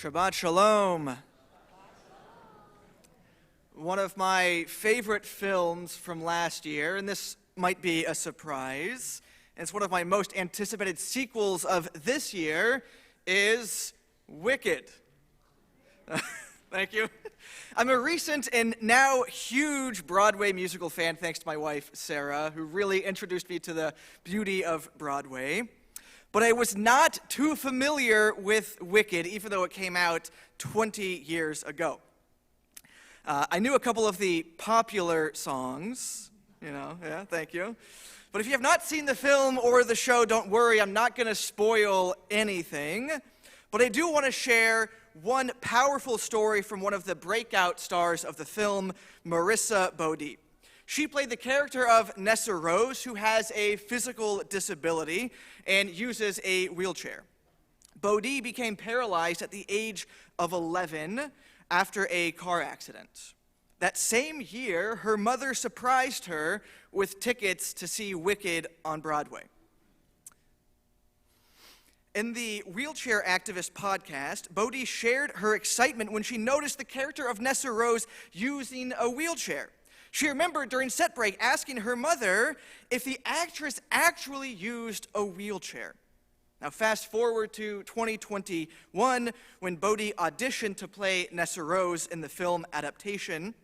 Shabbat Shalom. One of my favorite films from last year, and this might be a surprise, and it's one of my most anticipated sequels of this year, is Wicked. Thank you. I'm a recent and now huge Broadway musical fan, thanks to my wife, Sarah, who really introduced me to the beauty of Broadway. But I was not too familiar with Wicked, even though it came out 20 years ago. I knew a couple of the popular songs, thank you. But if you have not seen the film or the show, don't worry, I'm not going to spoil anything. But I do want to share one powerful story from one of the breakout stars of the film, Marissa Bodie. She played the character of Nessa Rose, who has a physical disability and uses a wheelchair. Bodie became paralyzed at the age of 11 after a car accident. That same year, her mother surprised her with tickets to see Wicked on Broadway. In the Wheelchair Activist podcast, Bodie shared her excitement when she noticed the character of Nessa Rose using a wheelchair. She remembered during set break asking her mother if the actress actually used a wheelchair. Now fast forward to 2021 when Bodie auditioned to play Nessa Rose in the film adaptation,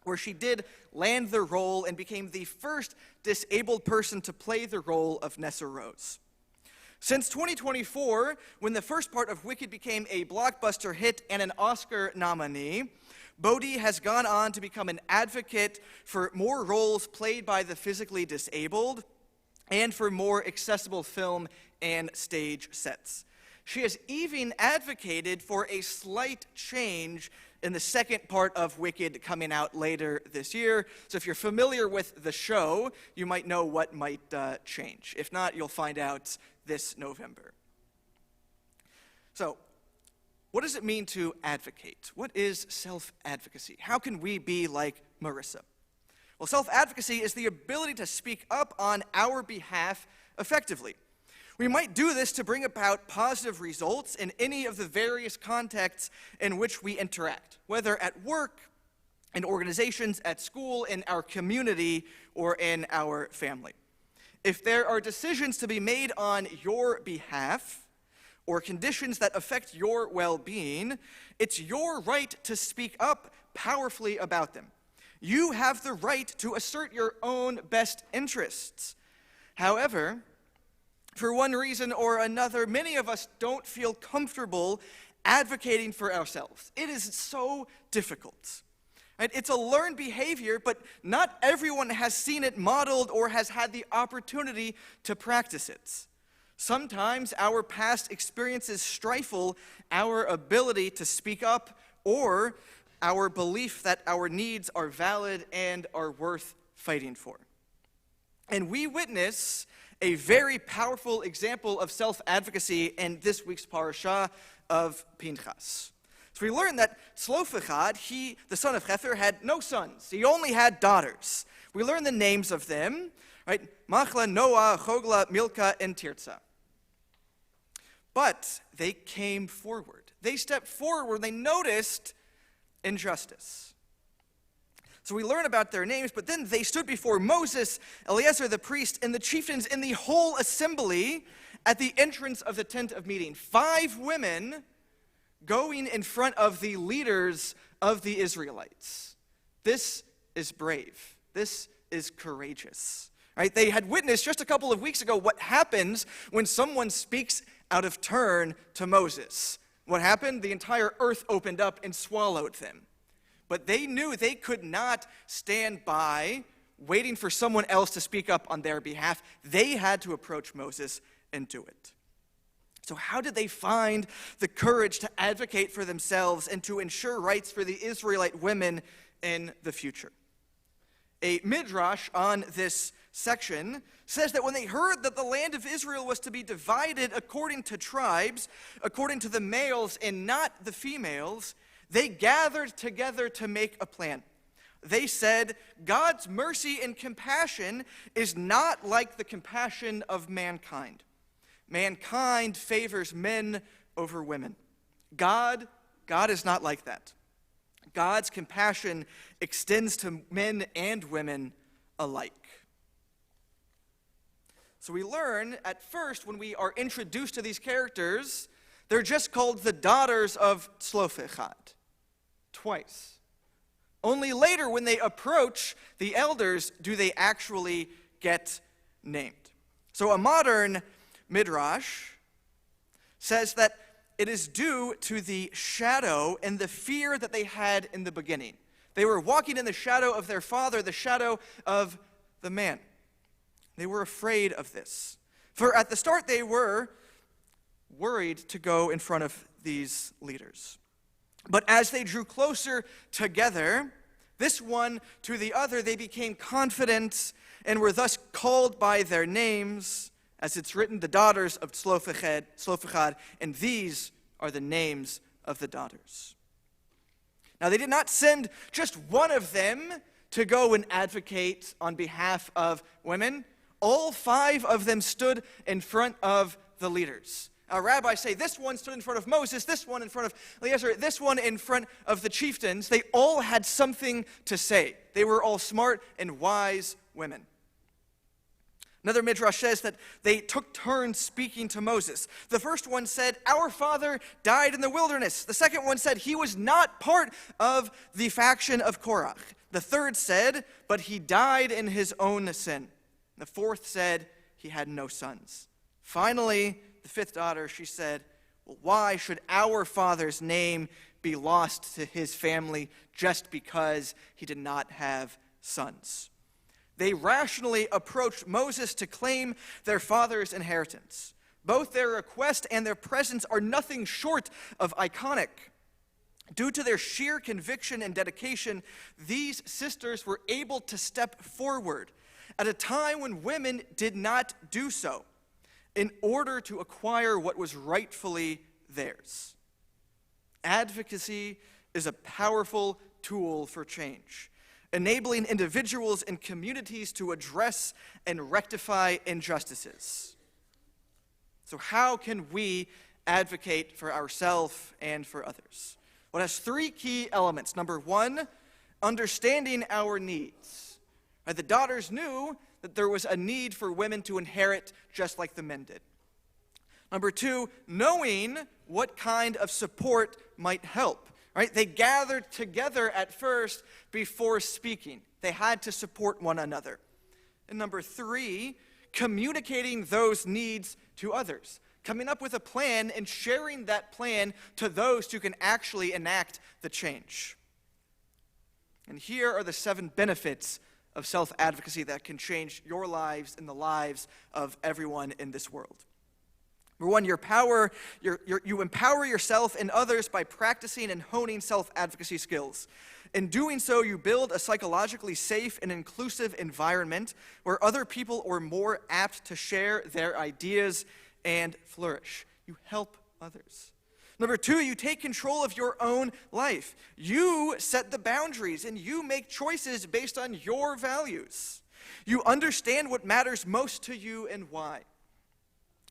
where she did land the role and became the first disabled person to play the role of Nessa Rose. Since 2024, when the first part of Wicked became a blockbuster hit and an Oscar nominee, Bodie has gone on to become an advocate for more roles played by the physically disabled and for more accessible film and stage sets. She has even advocated for a slight change in the second part of Wicked coming out later this year. So if you're familiar with the show, you might know what might change. If not, you'll find out this November. So, what does it mean to advocate? What is self-advocacy? How can we be like Marissa? Well, self-advocacy is the ability to speak up on our behalf effectively. We might do this to bring about positive results in any of the various contexts in which we interact, whether at work, in organizations, at school, in our community, or in our family. If there are decisions to be made on your behalf, or conditions that affect your well-being, it's your right to speak up powerfully about them. You have the right to assert your own best interests. However, for one reason or another, many of us don't feel comfortable advocating for ourselves. It is so difficult. Right? It's a learned behavior, but not everyone has seen it modeled or has had the opportunity to practice it. Sometimes our past experiences stifle our ability to speak up or our belief that our needs are valid and are worth fighting for. And we witness a very powerful example of self-advocacy in this week's parasha of Pinchas. So we learn that Self-Advocacy, he, the son of Hefer, had no sons. He only had daughters. We learn the names of them, right? Machla, Noah, Chogla, Milka, and Tirza. But they came forward. They stepped forward. They noticed injustice. So we learn about their names, but then they stood before Moses, Eleazar the priest, and the chieftains in the whole assembly at the entrance of the tent of meeting. 5 women going in front of the leaders of the Israelites. This is brave. This is courageous. Right? They had witnessed just a couple of weeks ago what happens when someone speaks out of turn to Moses. What happened? The entire earth opened up and swallowed them. But they knew they could not stand by waiting for someone else to speak up on their behalf. They had to approach Moses and do it. So how did they find the courage to advocate for themselves and to ensure rights for the Israelite women in the future? A midrash on this section says that when they heard that the land of Israel was to be divided according to tribes, according to the males and not the females, they gathered together to make a plan. They said, God's mercy and compassion is not like the compassion of mankind. Mankind favors men over women. God is not like that. God's compassion extends to men and women alike. So we learn at first, when we are introduced to these characters, they're just called the daughters of Self-Advocacy, twice. Only later, when they approach the elders, do they actually get named. So a modern midrash says that it is due to the shadow and the fear that they had in the beginning. They were walking in the shadow of their father, the shadow of the man. They were afraid of this. For at the start, they were worried to go in front of these leaders. But as they drew closer together, this one to the other, they became confident and were thus called by their names, as it's written, the daughters of Self-Advocacy, and these are the names of the daughters. Now, they did not send just one of them to go and advocate on behalf of women. All 5 of them stood in front of the leaders. Rabbi say this one stood in front of Moses, this one in front of Eliezer, this one in front of the chieftains. They all had something to say. They were all smart and wise women. Another midrash says that they took turns speaking to Moses. The first one said, "Our father died in the wilderness." The second one said, "He was not part of the faction of Korach." The third said, "But he died in his own sin." The fourth said, "He had no sons." Finally, the 5th daughter, she said, "Well, why should our father's name be lost to his family just because he did not have sons?" They rationally approached Moses to claim their father's inheritance. Both their request and their presence are nothing short of iconic. Due to their sheer conviction and dedication, these sisters were able to step forward at a time when women did not do so, in order to acquire what was rightfully theirs. Advocacy is a powerful tool for change, enabling individuals and communities to address and rectify injustices. So how can we advocate for ourselves and for others? Well, it has 3 key elements. Number 1, understanding our needs. The daughters knew that there was a need for women to inherit just like the men did. Number 2, knowing what kind of support might help. Right? They gathered together at first before speaking. They had to support one another. And number 3, communicating those needs to others. Coming up with a plan and sharing that plan to those who can actually enact the change. And here are the 7 benefits of self-advocacy that can change your lives and the lives of everyone in this world. Number 1, you empower yourself and others by practicing and honing self-advocacy skills. In doing so, you build a psychologically safe and inclusive environment where other people are more apt to share their ideas and flourish. You help others. Number 2, you take control of your own life. You set the boundaries and you make choices based on your values. You understand what matters most to you and why.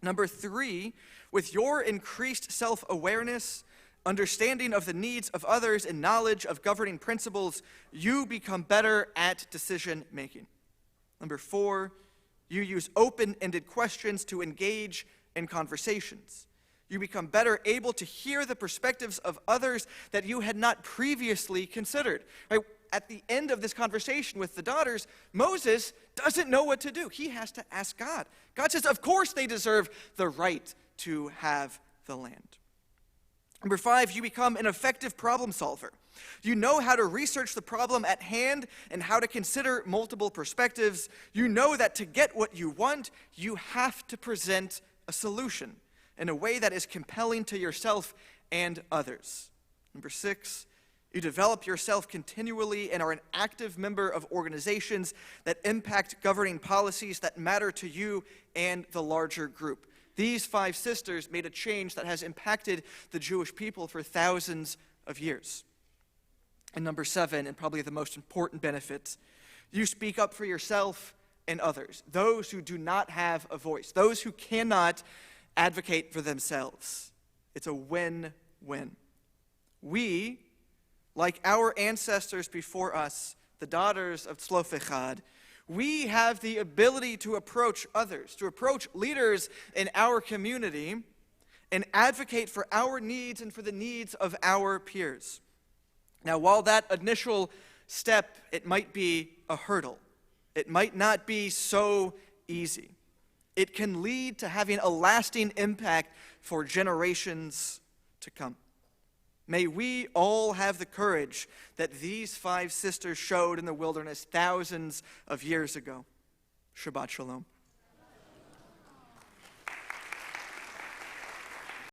Number 3, with your increased self-awareness, understanding of the needs of others, and knowledge of governing principles, you become better at decision making. Number 4, you use open-ended questions to engage in conversations. You become better able to hear the perspectives of others that you had not previously considered. Right? At the end of this conversation with the daughters, Moses doesn't know what to do. He has to ask God. God says, of course they deserve the right to have the land. Number 5, you become an effective problem solver. You know how to research the problem at hand and how to consider multiple perspectives. You know that to get what you want, you have to present a solution in a way that is compelling to yourself and others. Number 6, you develop yourself continually and are an active member of organizations that impact governing policies that matter to you and the larger group. These 5 sisters made a change that has impacted the Jewish people for thousands of years. And number 7, and probably the most important benefit, you speak up for yourself and others, those who do not have a voice, those who cannot advocate for themselves. It's a win win-win. We, like our ancestors before us, the daughters of Tzlofechad, we have the ability to approach others, to approach leaders in our community and advocate for our needs and for the needs of our peers. Now, while that initial step, it might be a hurdle, it might not be so easy, it can lead to having a lasting impact for generations to come. May we all have the courage that these 5 sisters showed in the wilderness thousands of years ago. Shabbat Shalom.